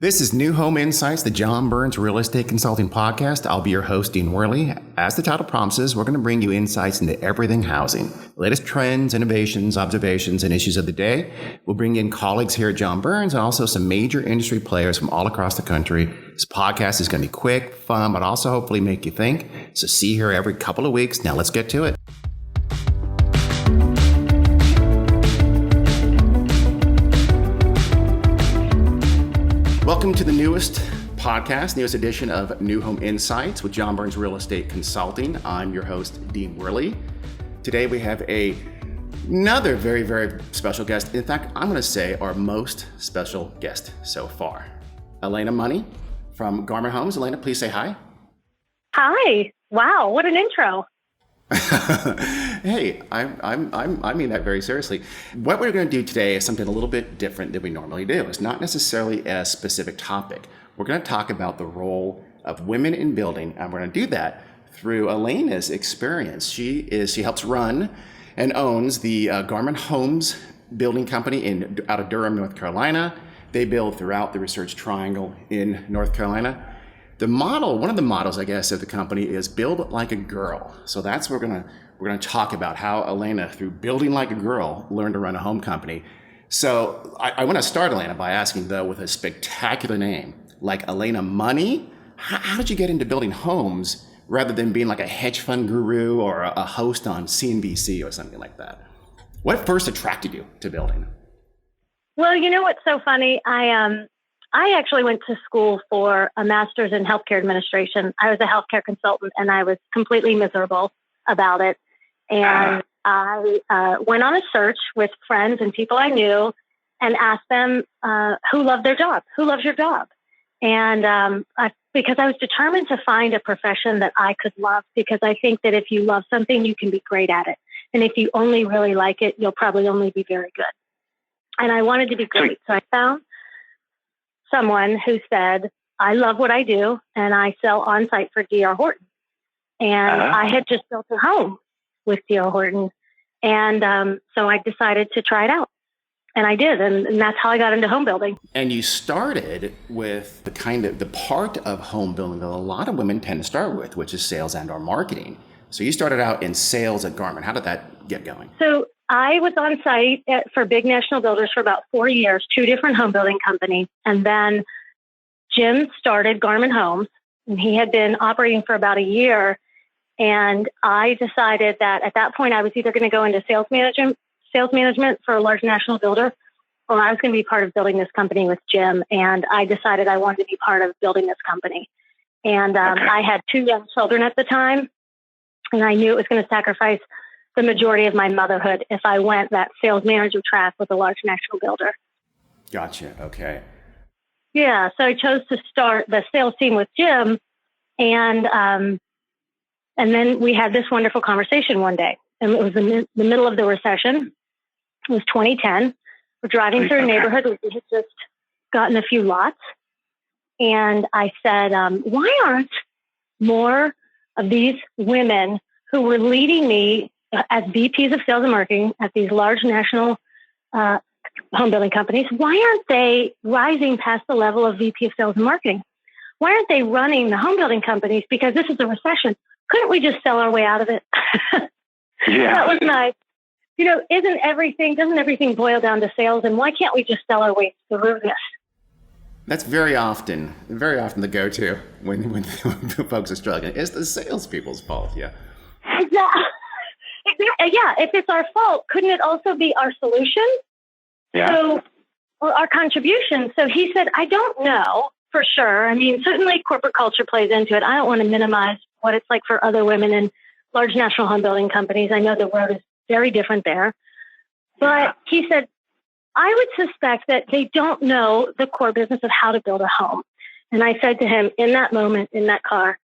This is New Home Insights, the John Burns Real Estate Consulting Podcast. I'll be your host, Dean Wehrli. As the title promises, we're going to bring you insights into everything housing, latest trends, innovations, observations, and issues of the day. We'll bring in colleagues here at John Burns and also some major industry players from all across the country. This podcast is going to be quick, fun, but also hopefully make you think. So see you here every couple of weeks. Now let's get to it. Welcome to the newest podcast, newest edition of New Home Insights with John Burns Real Estate Consulting. I'm your host, Dean Wehrli. Today we have another very, very special guest. In fact, I'm going to say our most special guest so far. Alaina Money from Garman Homes. Alaina, please say hi. Hi. Wow, what an intro. Hey, I mean that very seriously. What we're going to do today is something a little bit different than we normally do. It's not necessarily a specific topic. We're going to talk about the role of women in building, and we're going to do that through Alaina's experience. She helps run and owns the Garman Homes building company out of Durham, North Carolina. They build throughout the Research Triangle in North Carolina. One of the models, I guess, of the company is build like a girl. So that's what we're gonna talk about, how Alaina, through building like a girl, learned to run a home company. So I want to start, Alaina, by asking, though, with a spectacular name like Alaina Money. How did you get into building homes rather than being like a hedge fund guru or a host on CNBC or something like that? What first attracted you to building? Well, you know what's so funny? I actually went to school for a master's in healthcare administration. I was a healthcare consultant, and I was completely miserable about it. And I went on a search with friends and people I knew and asked them who loved their job, who loves your job? And because I was determined to find a profession that I could love, because I think that if you love something, you can be great at it. And if you only really like it, you'll probably only be very good. And I wanted to be great. So I found someone who said, I love what I do, and I sell on-site for D.R. Horton. And I had just built a home with D.R. Horton. And so I decided to try it out. And I did. And that's how I got into home building. And you started with the part of home building that a lot of women tend to start with, which is sales and or marketing. So you started out in sales at Garman. How did that get going? So I was on site for big national builders for about 4 years, 2 different home building companies. And then Jim started Garman Homes, and he had been operating for about a year. And I decided that at that point, I was either going to go into sales management for a large national builder, or I was going to be part of building this company with Jim. And I decided I wanted to be part of building this company. And I had 2 young children at the time, and I knew it was going to sacrifice the majority of my motherhood if I went that sales manager track with a large national builder. Gotcha. Okay. Yeah. So I chose to start the sales team with Jim. And then we had this wonderful conversation one day. And it was in the middle of the recession. It was 2010. We're driving through a neighborhood. We had just gotten a few lots. And I said, why aren't more of these women who were leading me as VPs of sales and marketing at these large national home building companies, why aren't they rising past the level of VP of sales and marketing? Why aren't they running the home building companies? Because this is a recession. Couldn't we just sell our way out of it? Yeah. That was my, doesn't everything boil down to sales? And why can't we just sell our way through this? That's very often the go-to when folks are struggling. It's the salespeople's fault. Yeah. Yeah, if it's our fault, couldn't it also be our solution? Yeah. So, or our contribution. So he said, I don't know for sure. I mean, certainly corporate culture plays into it. I don't want to minimize what it's like for other women in large national home building companies. I know the road is very different there. But he said, I would suspect that they don't know the core business of how to build a home. And I said to him, in that moment, in that car,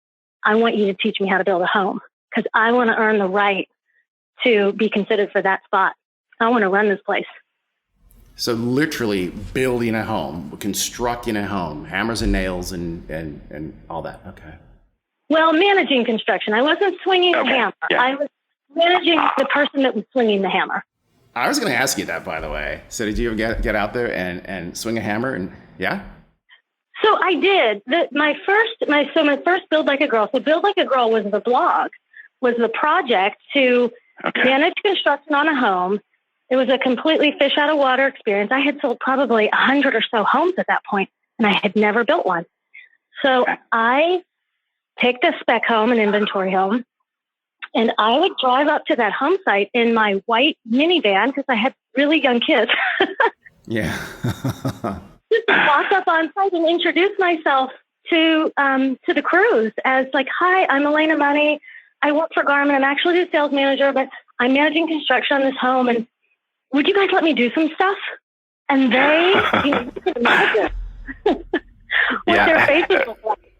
I want you to teach me how to build a home, because I want to earn the right to be considered for that spot. I want to run this place. So literally building a home, constructing a home, hammers and nails and all that. Okay. Well, managing construction. I wasn't swinging the hammer. Yeah. I was managing the person that was swinging the hammer. I was going to ask you that, by the way. So did you ever get out there and swing a hammer? And yeah? So I did. My first Build Like a Girl. So Build Like a Girl was the blog, was the project to manage construction on a home. It was a completely fish out of water experience. I had sold probably 100 or so homes at that point, and I had never built one. So I picked a spec home, an inventory home, and I would drive up to that home site in my white minivan because I had really young kids. Yeah. Just walk up on site and introduce myself to the crews as like, hi, I'm Alaina Money. I work for Garman. I'm actually the sales manager, but I'm managing construction on this home. And would you guys let me do some stuff? And they, you can imagine what their faces look like.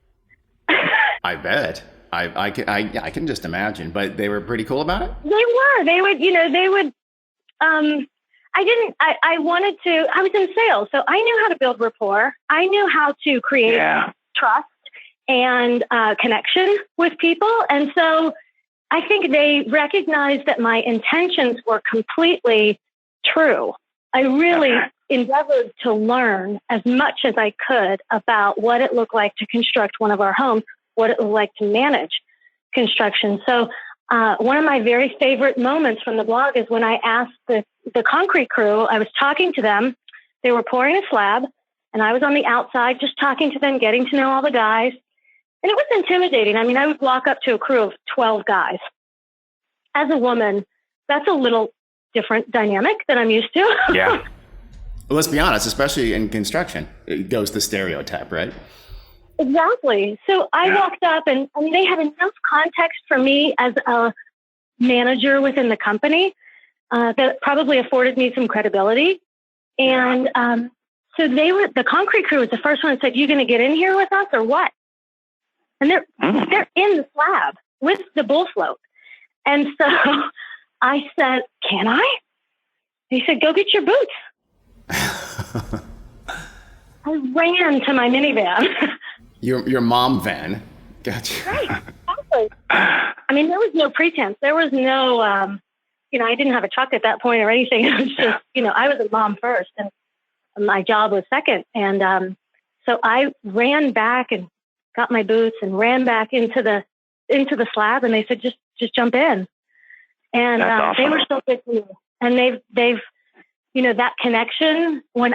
I bet. I can just imagine. But they were pretty cool about it? They were. They would. I was in sales, so I knew how to build rapport. I knew how to create trust and connection with people. And so I think they recognized that my intentions were completely true. I really endeavored to learn as much as I could about what it looked like to construct one of our homes, what it looked like to manage construction. So one of my very favorite moments from the blog is when I asked the concrete crew, I was talking to them, they were pouring a slab, and I was on the outside just talking to them, getting to know all the guys. And it was intimidating. I mean, I would walk up to a crew of 12 guys. As a woman, that's a little different dynamic than I'm used to. Yeah. Well, let's be honest, especially in construction, it goes the stereotype, right? Exactly. So I walked up and they had enough context for me as a manager within the company that probably afforded me some credibility. And so the concrete crew was the first one that said, you going to get in here with us or what? And they're in the slab with the bull slope. And so I said, can I? He said, go get your boots. I ran to my minivan. Your mom van. Gotcha. Right. Exactly. I mean, there was no pretense. There was no, I didn't have a truck at that point or anything. It was just, I was a mom first and my job was second. And so I ran back and got my boots and ran back into the slab, and they said, just jump in. And awesome. They were so good to me. And they've, that connection when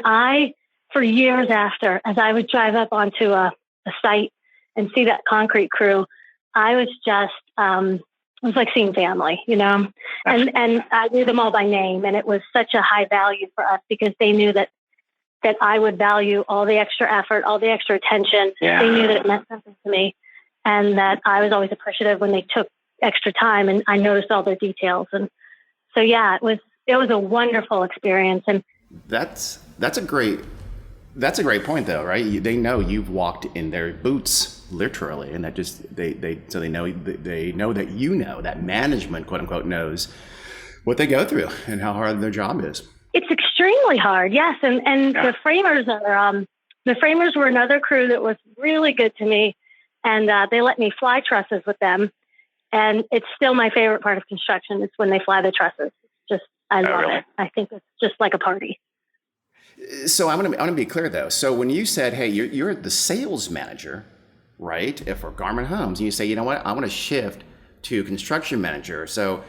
for years after, as I would drive up onto a site and see that concrete crew, I was just, it was like seeing family, and I knew them all by name. And it was such a high value for us because they knew that I would value all the extra effort, all the extra attention. Yeah. They knew that it meant something to me and that I was always appreciative when they took extra time and I noticed all their details. And so, yeah, it was a wonderful experience. And that's a great point though, right? They know you've walked in their boots literally. And that just, they know that that management, quote unquote, knows what they go through and how hard their job is. It's extremely hard. Yes. And the framers were another crew that was really good to me. And they let me fly trusses with them. And it's still my favorite part of construction. It's when they fly the trusses. I love it. I think it's just like a party. So I want to be clear though. So when you said, hey, you're the sales manager, right? For Garman Homes, and you say, you know what, I want to shift to construction manager. So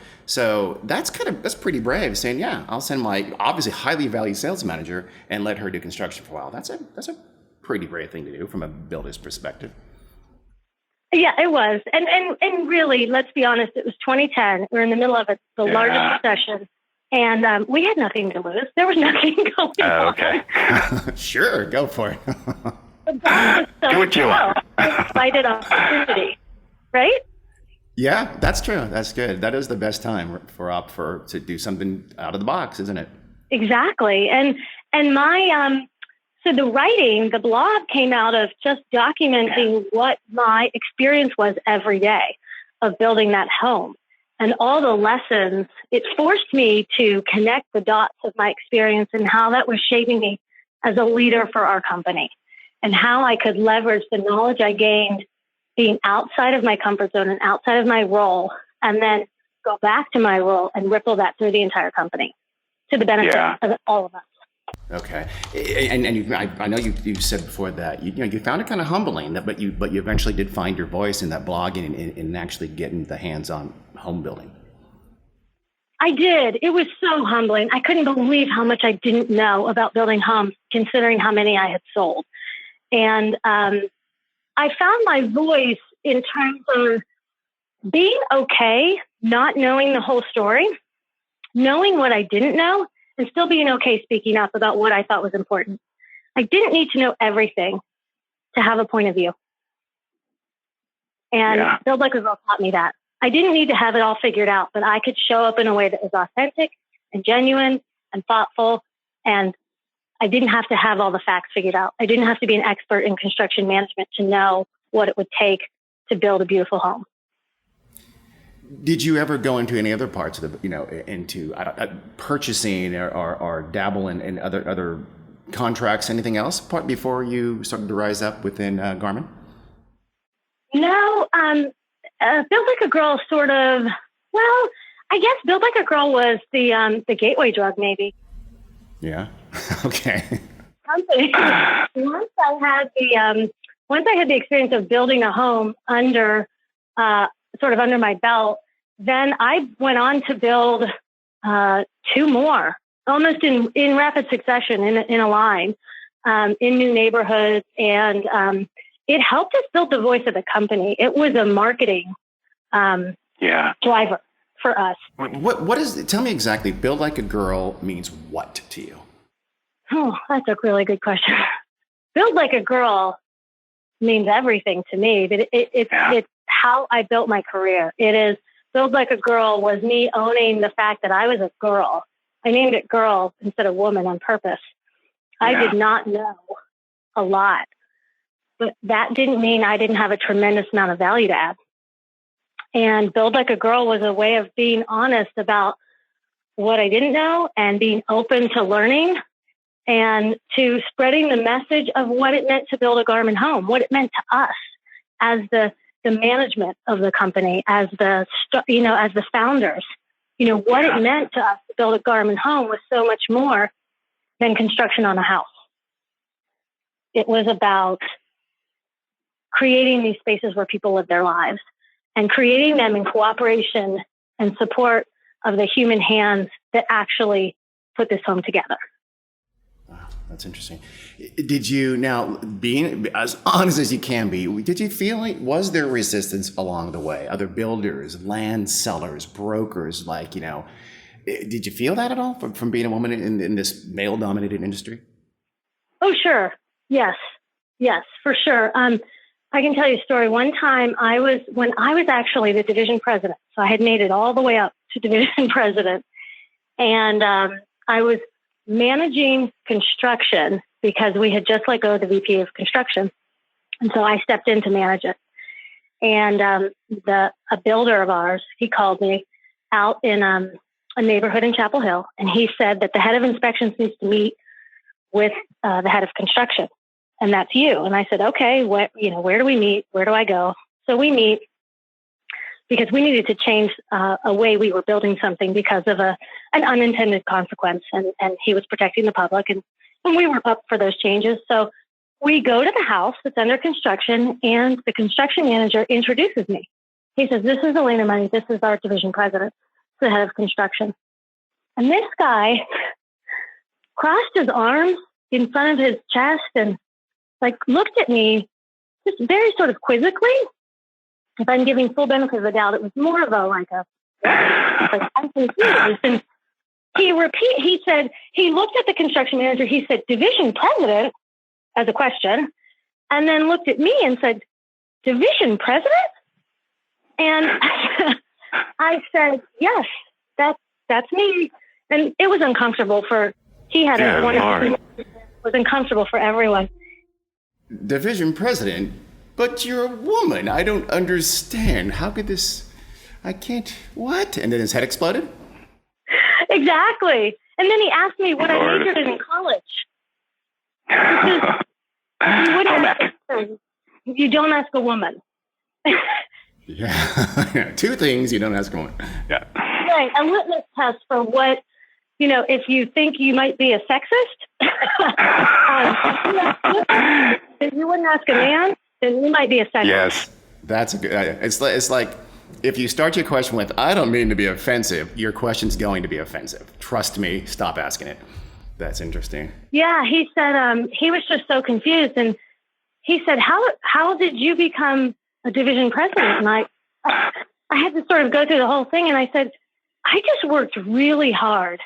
that's pretty brave saying, yeah, I'll send my obviously highly valued sales manager and let her do construction for a while. That's a pretty brave thing to do from a builder's perspective. Yeah, it was. And really, let's be honest, it was 2010. We were in the middle of the largest recession. And we had nothing to lose. There was nothing going on. Okay. Sure, go for it. But God was so do what you want. Excited opportunity, right? Yeah, that's true. That's good. That is the best time to do something out of the box, isn't it? Exactly. And my so the blog came out of just documenting what my experience was every day of building that home. And all the lessons, it forced me to connect the dots of my experience and how that was shaping me as a leader for our company and how I could leverage the knowledge I gained being outside of my comfort zone and outside of my role, and then go back to my role and ripple that through the entire company to the benefit of all of us. Okay, and I know you said before that you found it kind of humbling that, but you eventually did find your voice in that blogging and actually getting the hands-on home building. I did. It was so humbling. I couldn't believe how much I didn't know about building homes, considering how many I had sold. And I found my voice in terms of being okay, not knowing the whole story, knowing what I didn't know, and still being okay speaking up about what I thought was important. I didn't need to know everything to have a point of view. And Build Like a Girl taught me that. I didn't need to have it all figured out, but I could show up in a way that was authentic and genuine and thoughtful. And I didn't have to have all the facts figured out. I didn't have to be an expert in construction management to know what it would take to build a beautiful home. Did you ever go into any other parts of into purchasing or dabble in other contracts, anything else before you started to rise up within Garman? No, Build Like a Girl sort of, well, I guess Build Like a Girl was the gateway drug, maybe. Yeah. Okay. Once I had the experience of building a home under my belt, then I went on to build 2 more, almost in rapid succession, in a line, in new neighborhoods, and it helped us build the voice of the company. It was a marketing driver for us. What is it? Tell me exactly. Build Like a Girl means what to you? Oh, that's a really good question. Build Like a Girl means everything to me, but it's how I built my career. It is Build Like a Girl was me owning the fact that I was a girl. I named it girl instead of woman on purpose. I did not know a lot, but that didn't mean I didn't have a tremendous amount of value to add. And Build Like a Girl was a way of being honest about what I didn't know and being open to learning and to spreading the message of what it meant to build a Garman home, what it meant to us as the management of the company, as the founders. What it meant to us to build a Garman home was so much more than construction on a house. It was about creating these spaces where people live their lives and creating them in cooperation and support of the human hands that actually put this home together. Wow, that's interesting. Did you, now being as honest as you can be, did you feel like, was there resistance along the way? Other builders, land sellers, brokers, did you feel that at all from being a woman in this male-dominated industry? Oh, sure. Yes, for sure. I can tell you a story. One time when I was actually the division president, so I had made it all the way up to division president, and I was managing construction because we had just let go of the VP of construction. And so I stepped in to manage it. And a builder of ours, he called me out in a neighborhood in Chapel Hill, and he said that the head of inspections needs to meet with the head of construction, and that's you. And I said, okay, where do we meet? Where do I go? So we meet because we needed to change a way we were building something because of an unintended consequence, and he was protecting the public, and we were up for those changes. So we go to the house that's under construction, and the construction manager introduces me. He says, this is Alaina Money. This is our division president, the head of construction. And this guy crossed his arms in front of his chest and looked at me just very sort of quizzically. If I'm giving full benefit of the doubt, it was more of I'm confused. And he said, he looked at the construction manager, he said, division president, as a question, and then looked at me and said, division president? And I said, yes, that's me. And it was uncomfortable was uncomfortable for everyone. Division president? But you're a woman. I don't understand. How could this, I can't, what? And then his head exploded? Exactly. And then he asked me what I majored in college. You don't ask a woman. Yeah. 2 things you don't ask a woman. Yeah. Right. A litmus test for what if you think you might be a sexist, if you wouldn't ask a man, then you might be a sexist. Yes, that's a good. It's like if you start your question with "I don't mean to be offensive," your question's going to be offensive. Trust me. Stop asking it. That's interesting. Yeah, he said he was just so confused, and he said, "How did you become a division president?" And I had to sort of go through the whole thing, and I said, "I just worked really hard,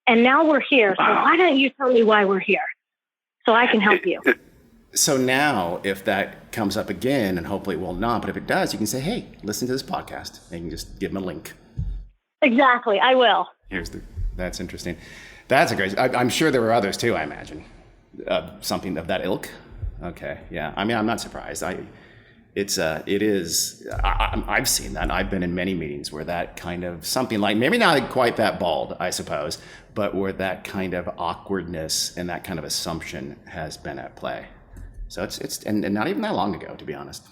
and now we're here. So why don't you tell me why we're here, so I can help you?" So now, if that comes up again, and hopefully it will not, but if it does, you can say, "Hey, listen to this podcast," and you can just give them a link. Exactly, I will. That's interesting. That's a great. I'm sure there were others too. I imagine something of that ilk. Okay, yeah. I mean, I'm not surprised. It is. I've seen that. I've been in many meetings where that kind of something like maybe not quite that bald, I suppose, but where that kind of awkwardness and that kind of assumption has been at play. So it's not even that long ago, to be honest.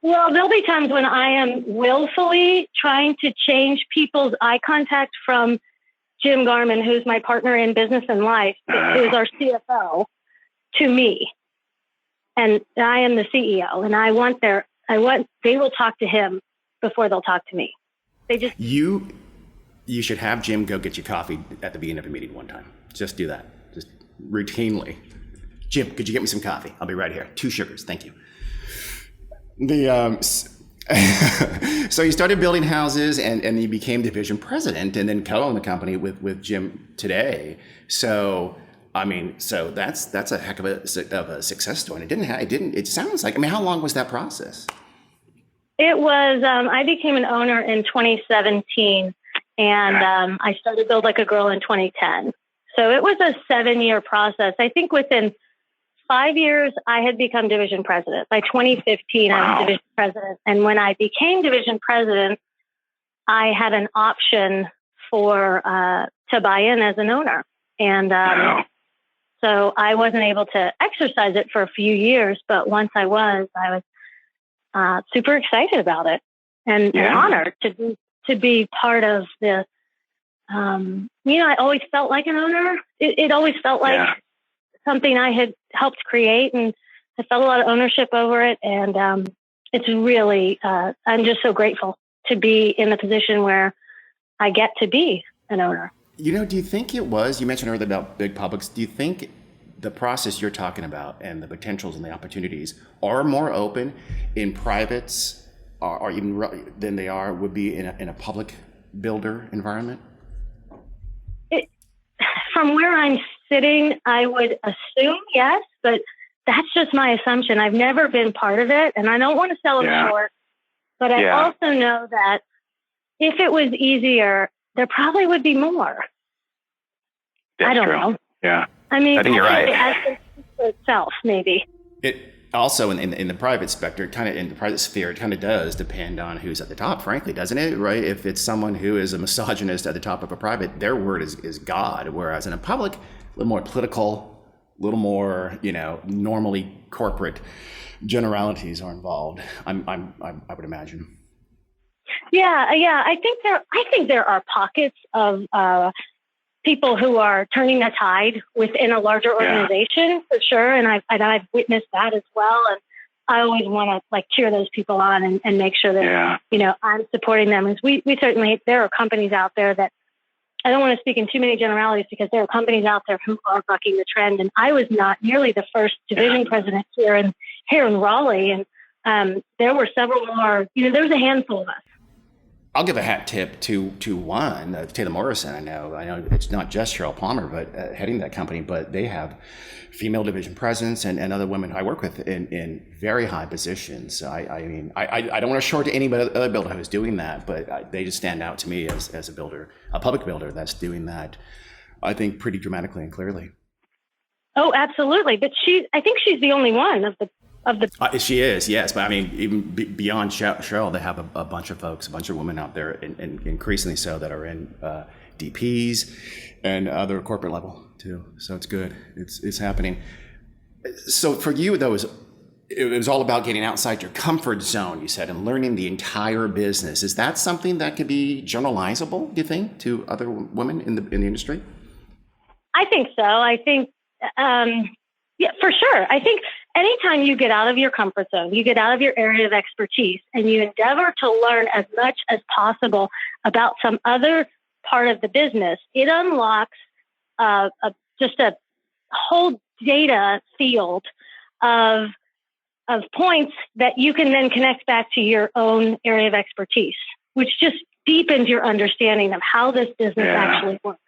Well, there'll be times when I am willfully trying to change people's eye contact from Jim Garman, who's my partner in business and life, who's our CFO, to me. And I am the CEO, and they will talk to him before they'll talk to me. You should have Jim go get you coffee at the beginning of a meeting one time. Just do that, just routinely. Jim, could you get me some coffee? I'll be right here. 2 sugars, thank you. So you started building houses, and you became division president, and then co-owned the company with Jim today. So. I mean, so that's a heck of a success story. It sounds like, how long was that process? It was, I became an owner in 2017, and I started Build Like a Girl in 2010. So it was a 7-year process. I think within 5 years, I had become division president. By 2015, I was division president. And when I became division president, I had an option to buy in as an owner. And, so I wasn't able to exercise it for a few years, but once I was super excited about it and honored to be part of the, I always felt like an owner. It always felt like something I had helped create, and I felt a lot of ownership over it. And it's really, I'm just so grateful to be in the position where I get to be an owner. Do you think you mentioned earlier about big publics. Do you think the process you're talking about and the potentials and the opportunities are more open in privates or even than they would be in a public builder environment? From where I'm sitting, I would assume yes, but that's just my assumption. I've never been part of it, and I don't want to sell them short, but I also know that if it was easier, there probably would be more. That's I don't true. know. Yeah. I mean, I think you're right. It for itself, maybe. It also in the private sector, kind of in the private sphere, it kind of does depend on who's at the top, frankly, doesn't it? Right? If it's someone who is a misogynist at the top of a private, their word is God. Whereas in a public, a little more political, a little more, normally corporate generalities are involved. I would imagine. Yeah. I think there are pockets of people who are turning the tide within a larger organization, for sure. And I've witnessed that as well. And I always want to cheer those people on and make sure that, I'm supporting them. As we certainly, there are companies out there that, I don't want to speak in too many generalities, because there are companies out there who are bucking the trend. And I was not nearly the first division president here in Raleigh. And there were several more, there was a handful of us. I'll give a hat tip to one, Taylor Morrison. I know it's not just Cheryl Palmer, but heading that company, but they have female division presidents and other women I work with in very high positions. I don't want to short to any other builder who's doing that, but they just stand out to me as a builder, a public builder that's doing that, I think, pretty dramatically and clearly. Oh, absolutely. But I think she's the only one of the. She is, yes. But even beyond Cheryl, they have a bunch of folks, a bunch of women out there, and increasingly so, that are in DPs and other corporate level too. So it's good. It's happening. So for you, though, it was all about getting outside your comfort zone, you said, and learning the entire business. Is that something that could be generalizable, do you think, to other women in the industry? I think so. I think, yeah, for sure. I think anytime you get out of your comfort zone, you get out of your area of expertise, and you endeavor to learn as much as possible about some other part of the business, it unlocks just a whole data field of points that you can then connect back to your own area of expertise, which just deepens your understanding of how this business actually works,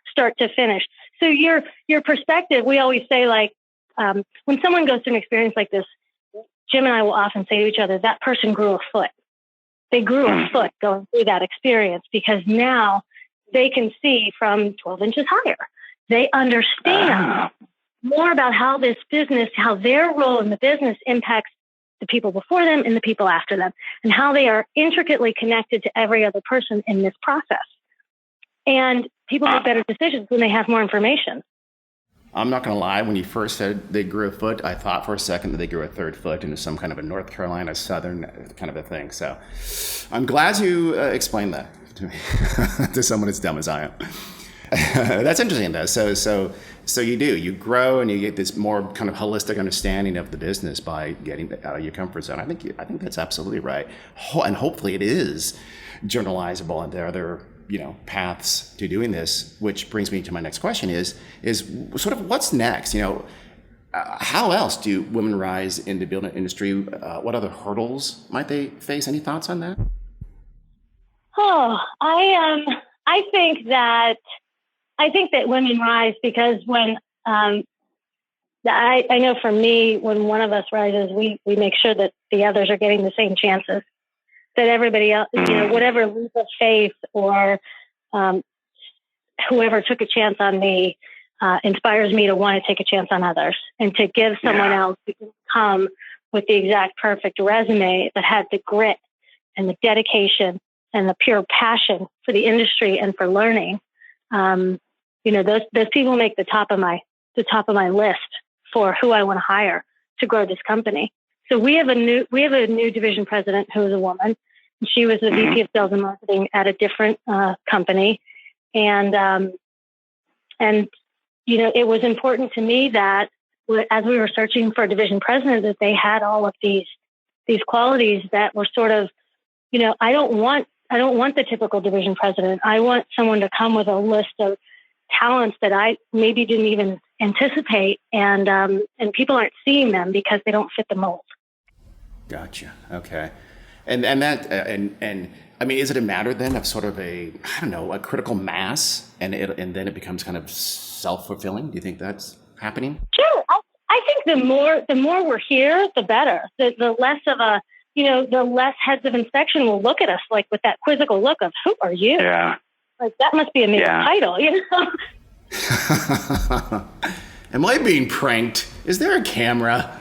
start to finish. So your perspective, we always say, like, when someone goes through an experience like this, Jim and I will often say to each other, that person grew a foot. They grew a foot going through that experience, because now they can see from 12 inches higher. They understand more about how this business, how their role in the business impacts the people before them and the people after them, and how they are intricately connected to every other person in this process. And people make better decisions when they have more information. I'm not going to lie. When you first said they grew a foot, I thought for a second that they grew a third foot into some kind of a North Carolina Southern kind of a thing. So I'm glad you explained that to me, to someone as dumb as I am. That's interesting, though. So you grow and you get this more kind of holistic understanding of the business by getting out of your comfort zone. I think that's absolutely right, and hopefully it is generalizable, and there are other paths to doing this. Which brings me to my next question: is sort of what's next? How else do women rise in the building industry? What other hurdles might they face? Any thoughts on that? Oh, I think that women rise because when I know for me, when one of us rises, we make sure that the others are getting the same chances, that everybody else, whatever leap of faith or whoever took a chance on me inspires me to want to take a chance on others, and to give someone else who can come with the exact perfect resume that had the grit and the dedication and the pure passion for the industry and for learning. Those people make the top of my list for who I want to hire to grow this company. So we have a new division president who is a woman. She was the VP of sales and marketing at a different company, and it was important to me that as we were searching for a division president, that they had all of these qualities that were sort of, I don't want the typical division president. I want someone to come with a list of talents that I maybe didn't even anticipate, and people aren't seeing them because they don't fit the mold. Gotcha. Okay. And I mean, is it a matter then of sort of a critical mass, and then it becomes kind of self-fulfilling? Do you think that's happening? Sure. I think the more we're here, the better. The less of a, the less heads of inspection will look at us like with that quizzical look of, who are you? Yeah. Like, that must be a major title, Am I being pranked? Is there a camera?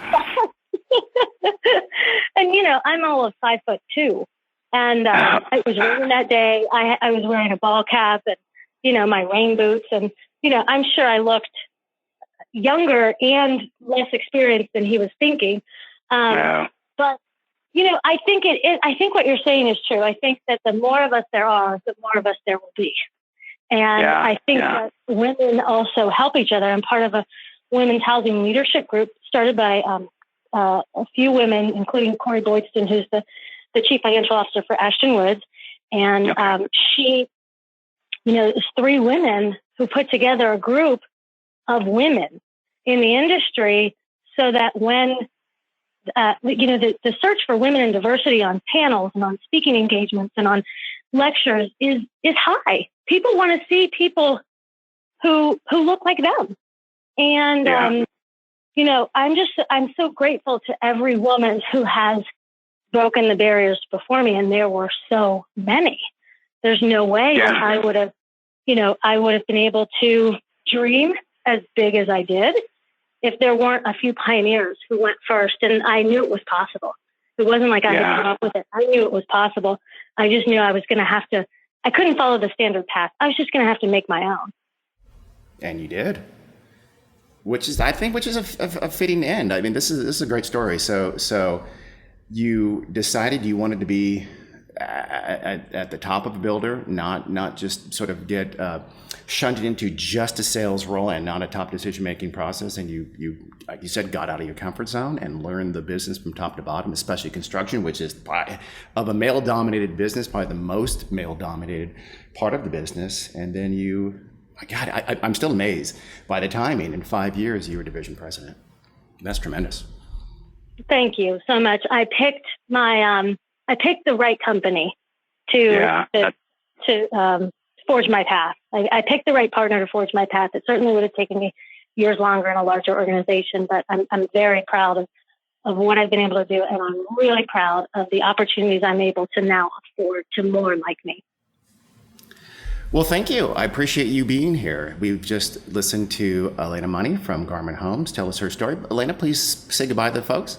And, I'm all of 5'2", and I was raining that day. I was wearing a ball cap and, my rain boots, and, I'm sure I looked younger and less experienced than he was thinking. But, I think what you're saying is true. I think that the more of us there are, the more of us there will be. And I think that women also help each other. I'm part of a women's housing leadership group started by a few women, including Corey Boydston, who's the chief financial officer for Ashton Woods. And she, it's 3 women who put together a group of women in the industry so that when, the search for women in diversity on panels and on speaking engagements and on lectures is high. People want to see people who look like them. And, I'm so grateful to every woman who has broken the barriers before me. And there were so many. There's no way that I would have been able to dream as big as I did if there weren't a few pioneers who went first. And I knew it was possible. It wasn't like I had come up with it. I knew it was possible. I just knew I was going to have to, I couldn't follow the standard path. I was just going to have to make my own. And you did. which is, I think, a fitting end. I mean, this is a great story. So you decided you wanted to be at the top of a builder, not just sort of get shunted into just a sales role and not a top decision making process. And you like you said, got out of your comfort zone and learned the business from top to bottom, especially construction, which is of a male dominated business, probably the most male dominated part of the business. And then my God, I'm still amazed by the timing. In 5 years, you were division president. That's tremendous. Thank you so much. I picked the right company to forge my path. I picked the right partner to forge my path. It certainly would have taken me years longer in a larger organization, but I'm very proud of what I've been able to do. And I'm really proud of the opportunities I'm able to now afford to more like me. Well, thank you. I appreciate you being here. We've just listened to Alaina Money from Garman Homes tell us her story. Alaina, please say goodbye to the folks.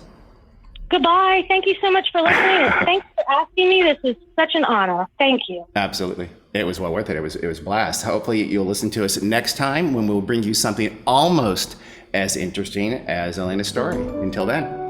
Goodbye. Thank you so much for listening. Thanks for asking me. This is such an honor. Thank you. Absolutely. It was well worth it. It was a blast. Hopefully you'll listen to us next time when we'll bring you something almost as interesting as Alaina's story. Until then.